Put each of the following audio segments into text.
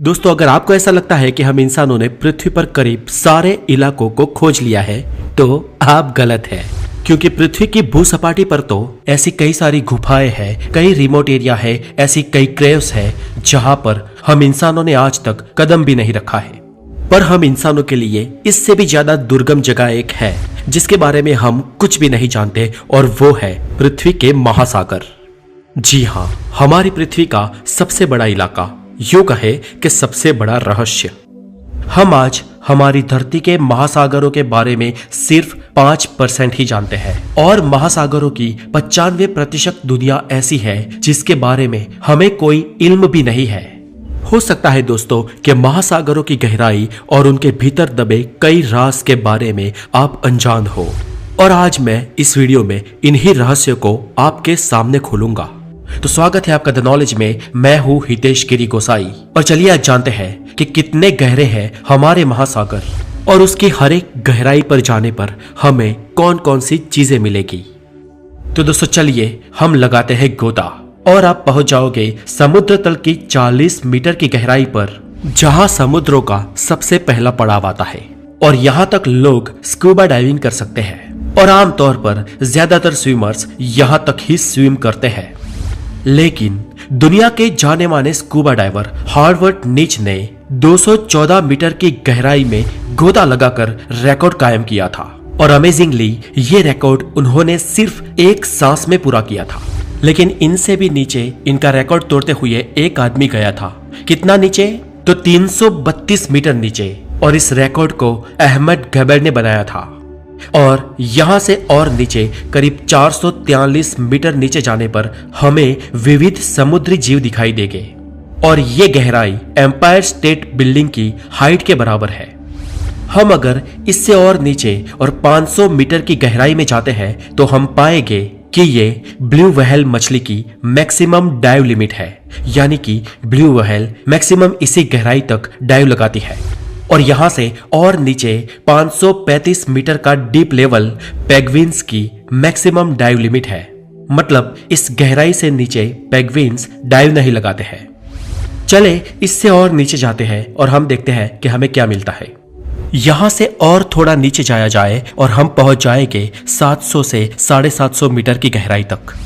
दोस्तों, अगर आपको ऐसा लगता है कि हम इंसानों ने पृथ्वी पर करीब सारे इलाकों को खोज लिया है तो आप गलत हैं, क्योंकि पृथ्वी की भूसपाटी पर तो ऐसी कई सारी गुफाएं हैं, कई रिमोट एरिया है, ऐसी कई क्रेव्स है जहां पर हम इंसानों ने आज तक कदम भी नहीं रखा है। पर हम इंसानों के लिए इससे भी ज्यादा दुर्गम जगह एक है जिसके बारे में हम कुछ भी नहीं जानते, और वो है पृथ्वी के महासागर। जी हाँ, हमारी पृथ्वी का सबसे बड़ा इलाका, यूं कहे कि सबसे बड़ा रहस्य। हम आज हमारी धरती के महासागरों के बारे में सिर्फ 5% ही जानते हैं, और महासागरों की 95% दुनिया ऐसी है जिसके बारे में हमें कोई इल्म भी नहीं है। हो सकता है दोस्तों कि महासागरों की गहराई और उनके भीतर दबे कई राज के बारे में आप अनजान हो, और आज मैं इस वीडियो में इन्हीं रहस्यों को आपके सामने खोलूंगा। तो स्वागत है आपका द नॉलेज में। मैं हूं हितेश गिरी गोसाई, और चलिए आज जानते हैं कि कितने गहरे हैं हमारे महासागर, और उसकी हर एक गहराई पर जाने पर हमें कौन कौन सी चीजें मिलेगी। तो दोस्तों चलिए हम लगाते हैं गोता, और आप पहुंच जाओगे समुद्र तल की 40 मीटर की गहराई पर, जहां समुद्रों का सबसे पहला पड़ाव आता है। और यहां तक लोग स्कूबा डाइविंग कर सकते हैं, और आमतौर पर ज्यादातर स्विमर्स यहां तक ही स्विम करते हैं। लेकिन दुनिया के जाने माने स्कूबा डाइवर हार्वर्ड नीच ने 214 मीटर की गहराई में गोता लगाकर रिकॉर्ड कायम किया था, और अमेजिंगली ये रिकॉर्ड उन्होंने सिर्फ एक सांस में पूरा किया था। लेकिन इनसे भी नीचे इनका रिकॉर्ड तोड़ते हुए एक आदमी गया था। कितना नीचे? तो 332 मीटर नीचे, और इस रिकॉर्ड को अहमद गबर ने बनाया था। और यहां से और नीचे करीब 443 मीटर नीचे जाने पर हमें विविध समुद्री जीव दिखाई देंगे, और ये गहराई एम्पायर स्टेट बिल्डिंग की हाइट के बराबर है। हम अगर इससे और नीचे और 500 मीटर की गहराई में जाते हैं तो हम पाएंगे कि ये ब्लू व्हेल मछली की मैक्सिमम डाइव लिमिट है, यानी कि ब्लू व्हेल मैक्सिमम इसी गहराई तक डाइव लगाती है। और यहां से और नीचे 535 मीटर का डीप लेवल पेंगुइन्स की मैक्सिमम डाइव लिमिट है। मतलब इस गहराई से नीचे पेंगुइन्स डाइव नहीं लगाते हैं। चले इससे और नीचे जाते हैं और हम देखते हैं कि हमें क्या मिलता है। यहां से और थोड़ा नीचे जाया जाए और हम पहुंच जाएंगे 700 से 750 मीटर की गहराई तक।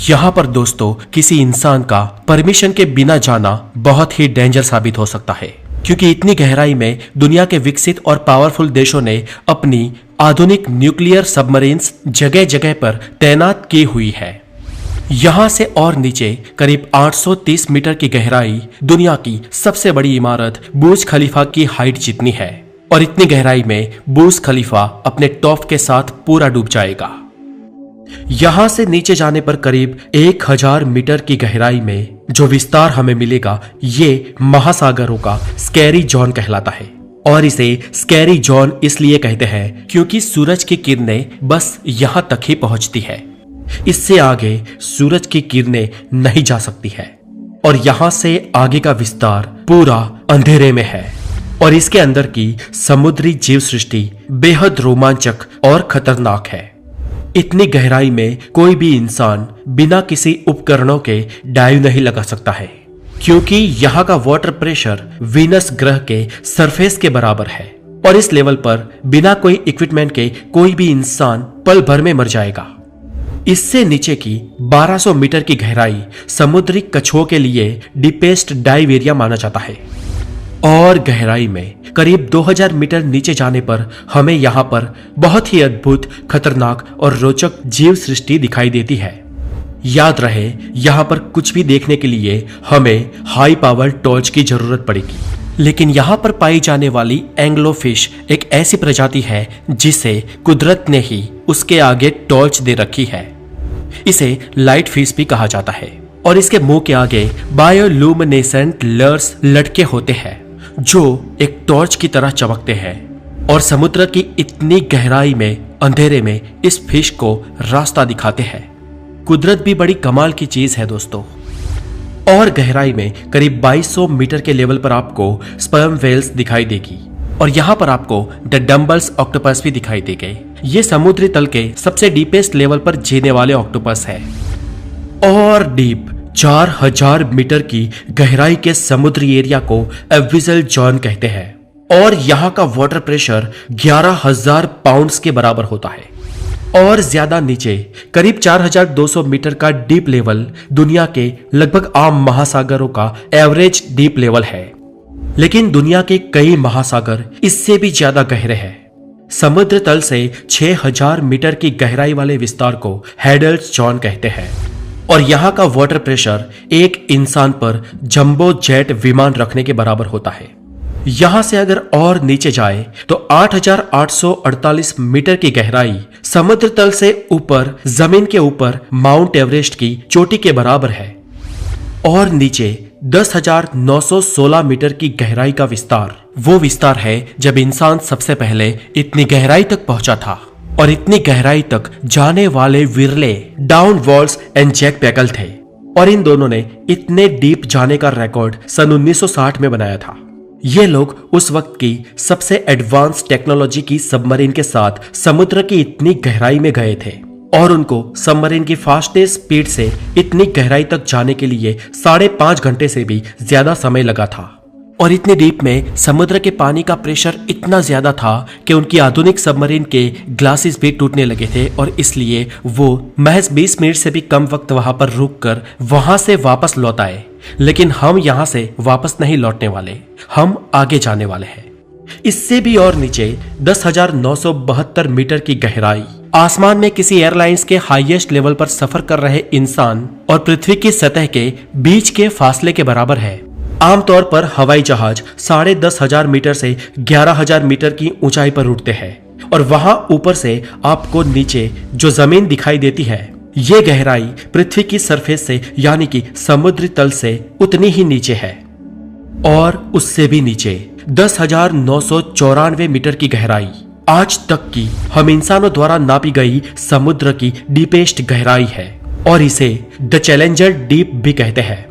यहां पर दोस्तों किसी इंसान का परमिशन के बिना जाना बहुत ही डेंजर साबित हो सकता है, क्योंकि इतनी गहराई में दुनिया के विकसित और पावरफुल देशों ने अपनी आधुनिक न्यूक्लियर सबमरीन्स जगह जगह पर तैनात की हुई है। यहां से और नीचे करीब 830 मीटर की गहराई दुनिया की सबसे बड़ी इमारत बुर्ज खलीफा की हाइट जितनी है, और इतनी गहराई में बुर्ज खलीफा अपने टॉप के साथ पूरा डूब जाएगा। यहां से नीचे जाने पर करीब 1000 मीटर की गहराई में जो विस्तार हमें मिलेगा, ये महासागरों का स्कैरी जोन कहलाता है। और इसे स्कैरी जोन इसलिए कहते हैं क्योंकि सूरज की किरणें बस यहां तक ही पहुंचती है, इससे आगे सूरज की किरणें नहीं जा सकती है। और यहां से आगे का विस्तार पूरा अंधेरे में है, और इसके अंदर की समुद्री जीव सृष्टि बेहद रोमांचक और खतरनाक है। इतनी गहराई में कोई भी इंसान बिना किसी उपकरणों के डाइव नहीं लगा सकता है, क्योंकि यहाँ का वाटर प्रेशर वीनस ग्रह के सरफेस के बराबर है, और इस लेवल पर बिना कोई इक्विपमेंट के कोई भी इंसान पल भर में मर जाएगा। इससे नीचे की 1200 मीटर की गहराई समुद्री कछुओं के लिए डीपेस्ट डाइव एरिया माना जाता है। और गहराई में करीब 2000 मीटर नीचे जाने पर हमें यहाँ पर बहुत ही अद्भुत, खतरनाक और रोचक जीव सृष्टि दिखाई देती है। याद रहे, यहाँ पर कुछ भी देखने के लिए हमें हाई पावर टॉर्च की जरूरत पड़ेगी। लेकिन यहाँ पर पाई जाने वाली एंग्लोफिश एक ऐसी प्रजाति है जिसे कुदरत ने ही उसके आगे टॉर्च दे रखी है। इसे लाइट फिश भी कहा जाता है, और इसके मुंह के आगे बायोलुमिनेसेंट लर्स लटके होते हैं जो एक टॉर्च की तरह चमकते हैं, और समुद्र की इतनी गहराई में अंधेरे में इस फिश को रास्ता दिखाते हैं। कुदरत भी बड़ी कमाल की चीज है दोस्तों। और गहराई में करीब 2200 मीटर के लेवल पर आपको स्पर्म वेल्स दिखाई देगी, और यहाँ पर आपको द डम्बल्स ऑक्टोपस भी दिखाई देंगे। ये समुद्री तल के सबसे डीपेस्ट लेवल पर जीने वाले ऑक्टोपस है। और डीप 4000 मीटर की गहराई के समुद्री एरिया को एबिसल जोन कहते हैं और यहाँ का वाटर प्रेशर 11,000 पाउंड्स के बराबर होता है। और ज्यादा नीचे करीब 4200 मीटर का डीप लेवल दुनिया के लगभग आम महासागरों का एवरेज डीप लेवल है। लेकिन दुनिया के कई महासागर इससे भी ज्यादा गहरे हैं। समुद्र तल से 6000 मीटर की गहराई वाले विस्तार को हेडल्स जोन कहते हैं और यहाँ का वाटर प्रेशर एक इंसान पर जंबो जेट विमान रखने के बराबर होता है। यहां से अगर और नीचे जाए तो 8848 मीटर की गहराई समुद्र तल से ऊपर जमीन के ऊपर माउंट एवरेस्ट की चोटी के बराबर है और नीचे 10,916 मीटर की गहराई का विस्तार वो विस्तार है जब इंसान सबसे पहले इतनी गहराई तक पहुंचा था। और इतनी गहराई तक जाने वाले विरले डाउन वॉल्स एंड जैक पैकल थे और इन दोनों ने इतने डीप जाने का रिकॉर्ड सन 1960 में बनाया था। ये लोग उस वक्त की सबसे एडवांस टेक्नोलॉजी की सबमरीन के साथ समुद्र की इतनी गहराई में गए थे और उनको सबमरीन की फास्टेस्ट स्पीड से इतनी गहराई तक जाने के लिए 5.5 घंटे से भी ज्यादा समय लगा था। और इतनी डीप में समुद्र के पानी का प्रेशर इतना ज्यादा था कि उनकी आधुनिक सबमरीन के ग्लासेस भी टूटने लगे थे और इसलिए वो महज 20 मिनट से भी कम वक्त वहां पर रुककर वहां से वापस लौट आए। लेकिन हम यहां से वापस नहीं लौटने वाले, हम आगे जाने वाले हैं। इससे भी और नीचे 10,972 मीटर की गहराई आसमान में किसी एयरलाइंस के हाईएस्ट लेवल पर सफर कर रहे इंसान और पृथ्वी की सतह के बीच के फासले के बराबर है। आमतौर पर हवाई जहाज 10,500 मीटर से 11,000 मीटर की ऊंचाई पर उड़ते हैं और वहां ऊपर से आपको नीचे जो जमीन दिखाई देती है ये गहराई पृथ्वी की सरफेस से यानी कि समुद्री तल से उतनी ही नीचे है और उससे भी नीचे 10,994 मीटर की गहराई आज तक की हम इंसानों द्वारा नापी गई समुद्र की डीपेस्ट गहराई है और इसे द चैलेंजर डीप भी कहते हैं।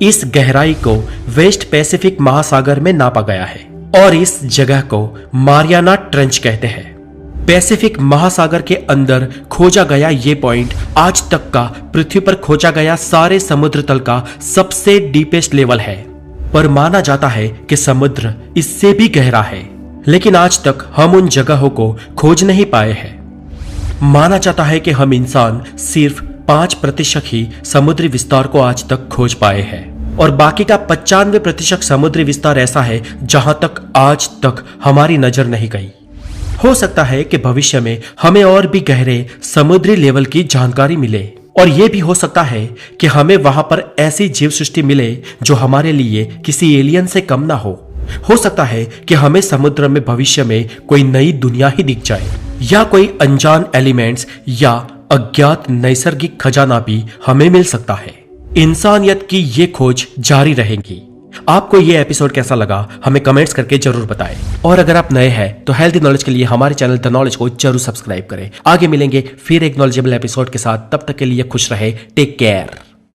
इस गहराई को वेस्ट पैसिफिक महासागर में नापा गया है और इस जगह को मारियाना ट्रेंच कहते हैं। पैसिफिक महासागर के अंदर खोजा गया ये पॉइंट आज तक का पृथ्वी पर खोजा गया सारे समुद्र तल का सबसे डीपेस्ट लेवल है। पर माना जाता है कि समुद्र इससे भी गहरा है, लेकिन आज तक हम उन जगहों को खोज नहीं पाए हैं। माना जाता है कि हम इंसान सिर्फ 5% ही समुद्री विस्तार को आज तक खोज पाए हैं और बाकी का 95% समुद्री विस्तार ऐसा है जहां तक आज तक हमारी नजर नहीं गई। हो सकता है कि भविष्य में हमें और भी गहरे समुद्री लेवल की जानकारी मिले और यह भी हो सकता है कि हमें वहां पर ऐसी जीव सृष्टि मिले जो हमारे लिए किसी एलियन से कम ना हो सकता है कि हमें समुद्र में भविष्य में कोई नई दुनिया ही दिख जाए या कोई अनजान एलिमेंट्स या अज्ञात नैसर्गिक खजाना भी हमें मिल सकता है। इंसानियत की ये खोज जारी रहेगी। आपको ये एपिसोड कैसा लगा हमें कमेंट्स करके जरूर बताएं और अगर आप नए हैं तो हेल्थी नॉलेज के लिए हमारे चैनल द नॉलेज को जरूर सब्सक्राइब करें। आगे मिलेंगे फिर एक नॉलेजेबल एपिसोड के साथ, तब तक के लिए खुश रहे, टेक केयर।